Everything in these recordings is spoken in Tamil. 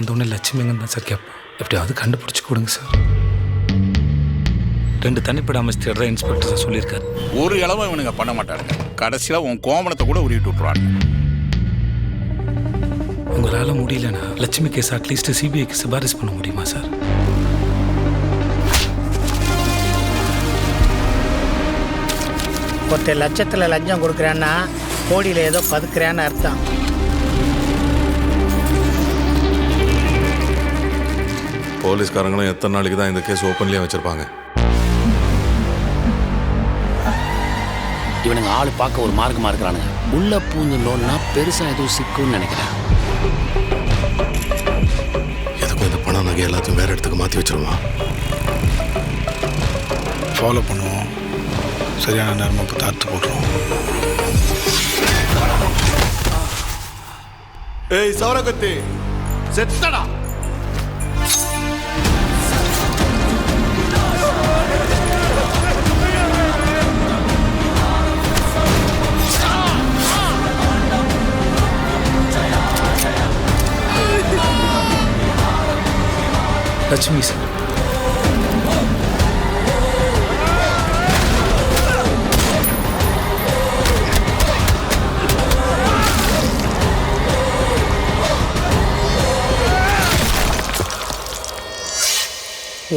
அந்த ஒன்று லட்சுமிங்கன்னு தான் சார் கேட்பேன். எப்படியாவது கண்டுபிடிச்சி கொடுங்க சார். 2 தனிப்பட அமைச்சு தேடுற இன்ஸ்பெக்டர் சார் சொல்லியிருக்காரு. ஒரு இளவும் இவனுங்க பண்ண மாட்டாருங்க. கடைசியில் உன் கோமணத்தை கூட உருவிட்டு விட்டுருவாங்க. உங்களால் முடியலன்னா லட்சுமி கேஸ் அட்லீஸ்ட் சிபிஐக்கு சிபாரிசு பண்ண முடியுமா சார்? ஒருத்தர் லட்சத்தில் லஞ்சம் கொடுக்குறேன்னா கோடியில் ஏதோ பதுக்குறேன்னு அர்த்தம். போலீஸ்காரங்களும் எத்தனை நாளைக்கு தான் இந்த கேஸ் ஓப்பன்லேயே வச்சுருப்பாங்க? இவனுங்க ஆள் பார்க்க ஒரு மார்க்கமாக இருக்கிறானுங்க. உள்ள பூந்து லோன்னா பெருசாக எதுவும் சிக்கும்னு நினைக்கிறேன். எதுக்கும் இந்த பணம் நகை எல்லாத்தையும் வேறு இடத்துக்கு மாற்றி வச்சிருமா? ஃபாலோ பண்ணுவோம். சரியான நேரமாக இப்போ தாத்து போட்டுருவோம். ஏய் சவரகத்தி செத்தடா! லட்சுமி சார்,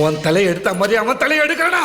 உன் தலையை எடுத்த மாதிரி அவன் தலையை எடுக்கிறானா?